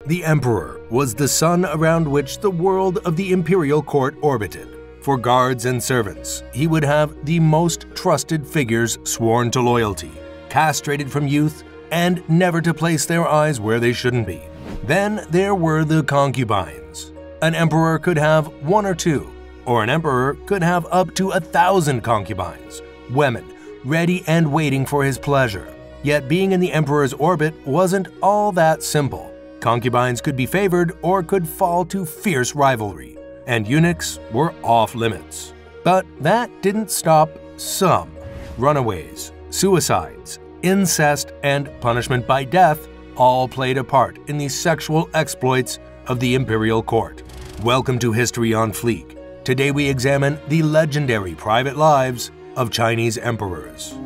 The emperor was the sun around which the world of the Imperial Court orbited. For guards and servants, he would have the most trusted figures sworn to loyalty, castrated from youth, and never to place their eyes where they shouldn't be. Then there were the concubines. An emperor could have one or two, or an emperor could have up to 1,000 concubines, women, ready and waiting for his pleasure. Yet being in the emperor's orbit wasn't all that simple. Concubines could be favored or could fall to fierce rivalry, and eunuchs were off limits. But that didn't stop some. Runaways, suicides, incest, and punishment by death all played a part in the sexual exploits of the Imperial Court. Welcome to History on Fleek. Today we examine the legendary private lives of Chinese emperors.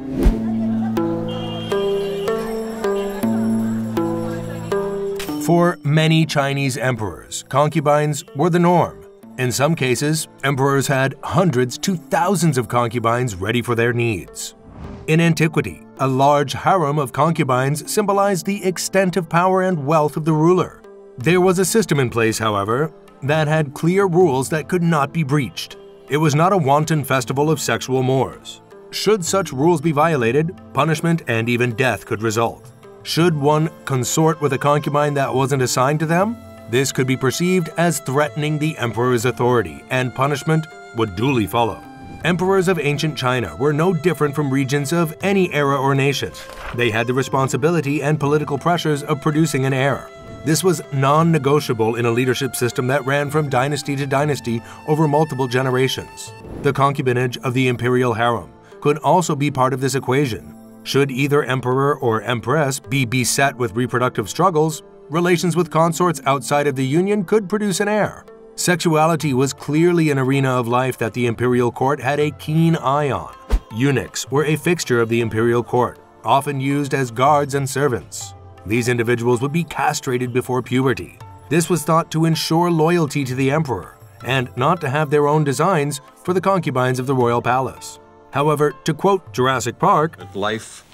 For many Chinese emperors, concubines were the norm. In some cases, emperors had hundreds to thousands of concubines ready for their needs. In antiquity, a large harem of concubines symbolized the extent of power and wealth of the ruler. There was a system in place, however, that had clear rules that could not be breached. It was not a wanton festival of sexual mores. Should such rules be violated, punishment and even death could result. Should one consort with a concubine that wasn't assigned to them, this could be perceived as threatening the emperor's authority, and punishment would duly follow. Emperors of ancient China were no different from regents of any era or nation. They had the responsibility and political pressures of producing an heir. This was non-negotiable in a leadership system that ran from dynasty to dynasty over multiple generations. The concubinage of the imperial harem could also be part of this equation. Should either emperor or empress be beset with reproductive struggles, relations with consorts outside of the union could produce an heir. Sexuality was clearly an arena of life that the imperial court had a keen eye on. Eunuchs were a fixture of the imperial court, often used as guards and servants. These individuals would be castrated before puberty. This was thought to ensure loyalty to the emperor, and not to have their own designs for the concubines of the royal palace. However, to quote Jurassic Park, life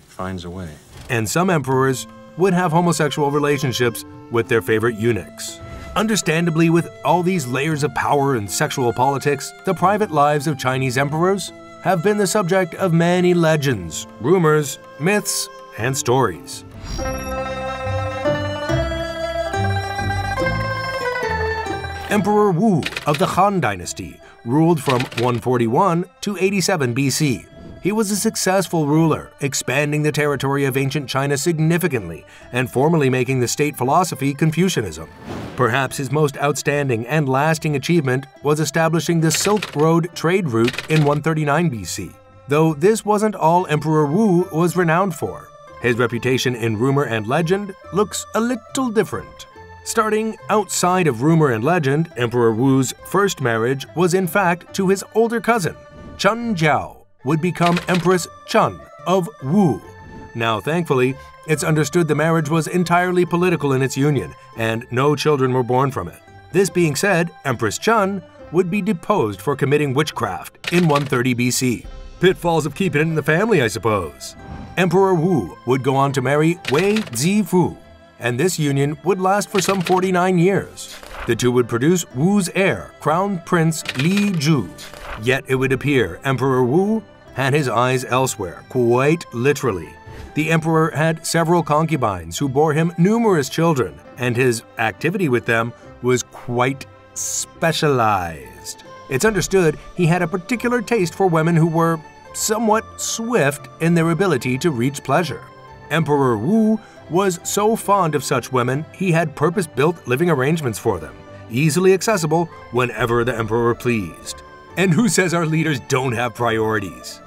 finds a way. And some emperors would have homosexual relationships with their favorite eunuchs. Understandably, with all these layers of power and sexual politics, the private lives of Chinese emperors have been the subject of many legends, rumors, myths, and stories. Emperor Wu of the Han Dynasty ruled from 141 to 87 BC. He was a successful ruler, expanding the territory of ancient China significantly and formally making the state philosophy Confucianism. Perhaps his most outstanding and lasting achievement was establishing the Silk Road trade route in 139 BC. Though this wasn't all Emperor Wu was renowned for. His reputation in rumor and legend looks a little different. Starting outside of rumor and legend, Emperor Wu's first marriage was in fact to his older cousin. Chun Jiao would become Empress Chun of Wu. Now, thankfully, it's understood the marriage was entirely political in its union, and no children were born from it. This being said, Empress Chun would be deposed for committing witchcraft in 130 BC. Pitfalls of keeping it in the family, I suppose. Emperor Wu would go on to marry Wei Zifu, and this union would last for some 49 years. The two would produce Wu's heir, Crown Prince Li Ju. Yet it would appear Emperor Wu had his eyes elsewhere, quite literally. The emperor had several concubines who bore him numerous children, and his activity with them was quite specialized. It's understood he had a particular taste for women who were somewhat swift in their ability to reach pleasure. Emperor Wu was so fond of such women, he had purpose-built living arrangements for them, easily accessible whenever the emperor pleased. And who says our leaders don't have priorities?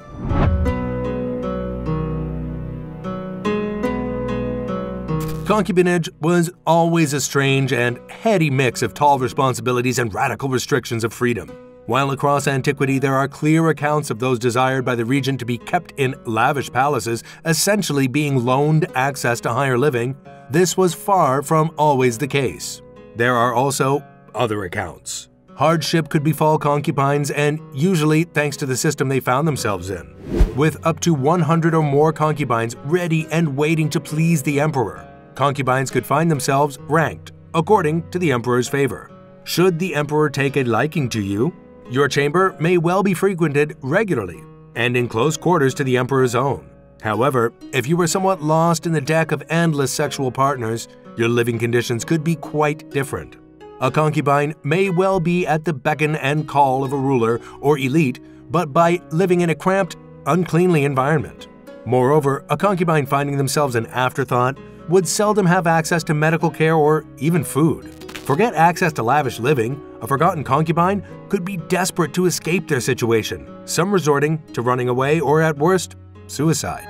Concubinage was always a strange and heady mix of tall responsibilities and radical restrictions of freedom. While across antiquity there are clear accounts of those desired by the regent to be kept in lavish palaces, essentially being loaned access to higher living, this was far from always the case. There are also other accounts. Hardship could befall concubines, and usually thanks to the system they found themselves in, with up to 100 or more concubines ready and waiting to please the emperor. concubines could find themselves ranked according to the emperor's favor. Should the emperor take a liking to you, your chamber may well be frequented regularly and in close quarters to the emperor's own. However, if you were somewhat lost in the deck of endless sexual partners, your living conditions could be quite different. A concubine may well be at the beckon and call of a ruler or elite, but by living in a cramped, uncleanly environment. Moreover, a concubine finding themselves an afterthought would seldom have access to medical care or even food. Forget access to lavish living, a forgotten concubine could be desperate to escape their situation, some resorting to running away or, at worst, suicide.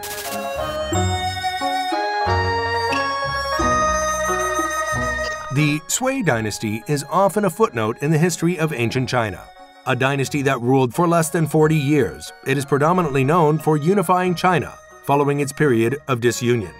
The Sui dynasty is often a footnote in the history of ancient China. A dynasty that ruled for less than 40 years, it is predominantly known for unifying China following its period of disunion.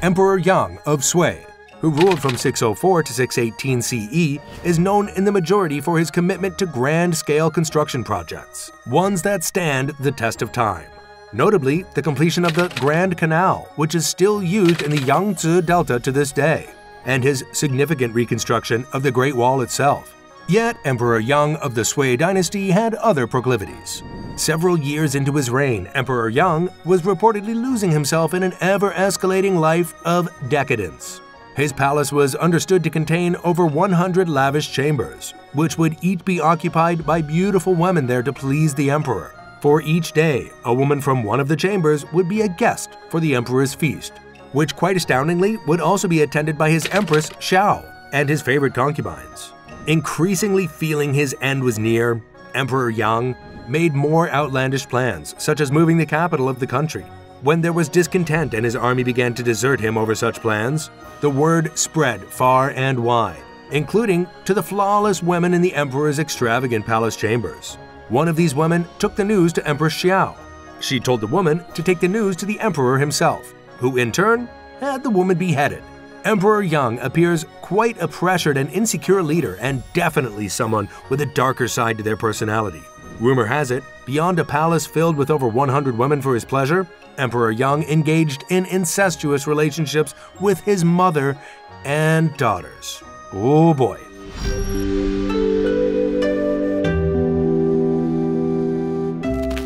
Emperor Yang of Sui, who ruled from 604 to 618 CE, is known in the majority for his commitment to grand-scale construction projects, ones that stand the test of time. Notably, the completion of the Grand Canal, which is still used in the Yangtze Delta to this day, and his significant reconstruction of the Great Wall itself. Yet, Emperor Yang of the Sui dynasty had other proclivities. Several years into his reign, Emperor Yang was reportedly losing himself in an ever-escalating life of decadence. His palace was understood to contain over 100 lavish chambers, which would each be occupied by beautiful women there to please the emperor. For each day, a woman from one of the chambers would be a guest for the emperor's feast, which quite astoundingly would also be attended by his empress Xiao and his favorite concubines. Increasingly feeling his end was near, Emperor Yang made more outlandish plans, such as moving the capital of the country. When there was discontent and his army began to desert him over such plans, the word spread far and wide, including to the flawless women in the emperor's extravagant palace chambers. One of these women took the news to Empress Xiao. She told the woman to take the news to the emperor himself, who in turn had the woman beheaded. Emperor Yang appears quite a pressured and insecure leader, and definitely someone with a darker side to their personality. Rumor has it, beyond a palace filled with over 100 women for his pleasure, Emperor Yang engaged in incestuous relationships with his mother and daughters. Oh boy.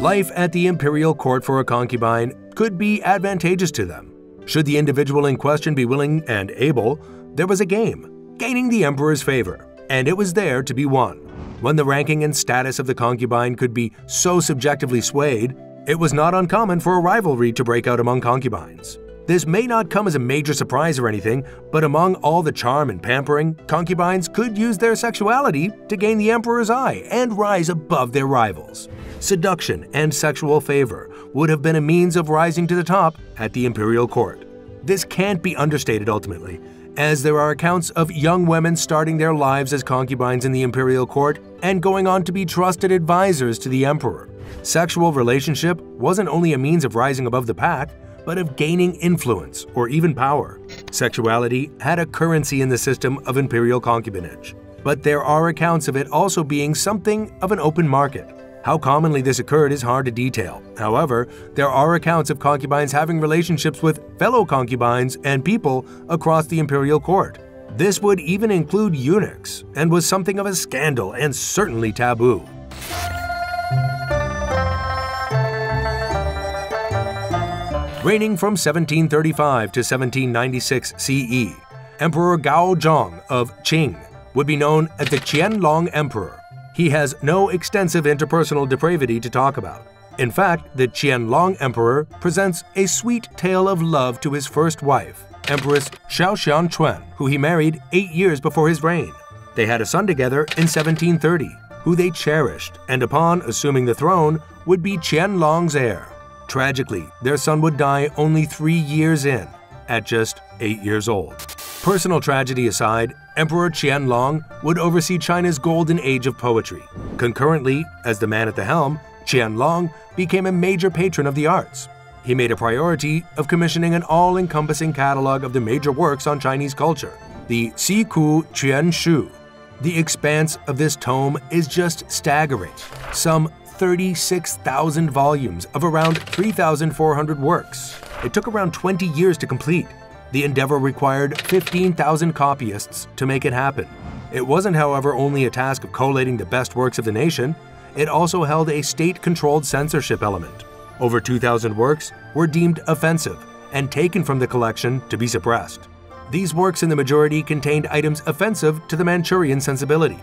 Life at the Imperial Court for a concubine could be advantageous to them. Should the individual in question be willing and able, there was a game, gaining the emperor's favor, and it was there to be won. When the ranking and status of the concubine could be so subjectively swayed, it was not uncommon for a rivalry to break out among concubines. This may not come as a major surprise or anything, but among all the charm and pampering, concubines could use their sexuality to gain the emperor's eye and rise above their rivals. Seduction and sexual favor would have been a means of rising to the top at the imperial court. This can't be understated ultimately, as there are accounts of young women starting their lives as concubines in the imperial court and going on to be trusted advisors to the emperor. Sexual relationship wasn't only a means of rising above the pack, but of gaining influence or even power. Sexuality had a currency in the system of imperial concubinage, but there are accounts of it also being something of an open market. How commonly this occurred is hard to detail. However, there are accounts of concubines having relationships with fellow concubines and people across the imperial court. This would even include eunuchs, and was something of a scandal and certainly taboo. Reigning from 1735 to 1796 CE, Emperor Gao Zhong of Qing would be known as the Qianlong Emperor. He has no extensive interpersonal depravity to talk about. In fact, the Qianlong Emperor presents a sweet tale of love to his first wife, Empress Xiaoxianquan, who he married 8 years before his reign. They had a son together in 1730, who they cherished, and upon assuming the throne, would be Qianlong's heir. Tragically, their son would die only 3 years in, at just 8 years old. Personal tragedy aside, Emperor Qianlong would oversee China's golden age of poetry. Concurrently, as the man at the helm, Qianlong became a major patron of the arts. He made a priority of commissioning an all-encompassing catalog of the major works on Chinese culture, the Siku Quanshu. The expanse of this tome is just staggering. Some 36,000 volumes of around 3,400 works. It took around 20 years to complete. The endeavor required 15,000 copyists to make it happen. It wasn't, however, only a task of collating the best works of the nation. It also held a state-controlled censorship element. Over 2,000 works were deemed offensive and taken from the collection to be suppressed. These works in the majority contained items offensive to the Manchurian sensibility.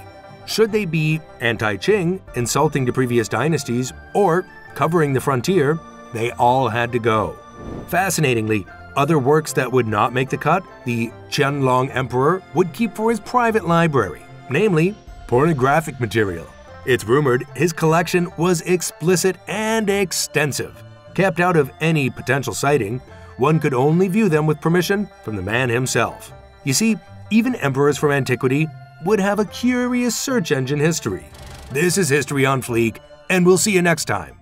Should they be anti-Qing, insulting to previous dynasties, or covering the frontier, they all had to go. Fascinatingly, other works that would not make the cut, the Qianlong Emperor would keep for his private library, namely pornographic material. It's rumored his collection was explicit and extensive. Kept out of any potential sighting, one could only view them with permission from the man himself. You see, even emperors from antiquity would have a curious search engine history. This is History on Fleek, and we'll see you next time.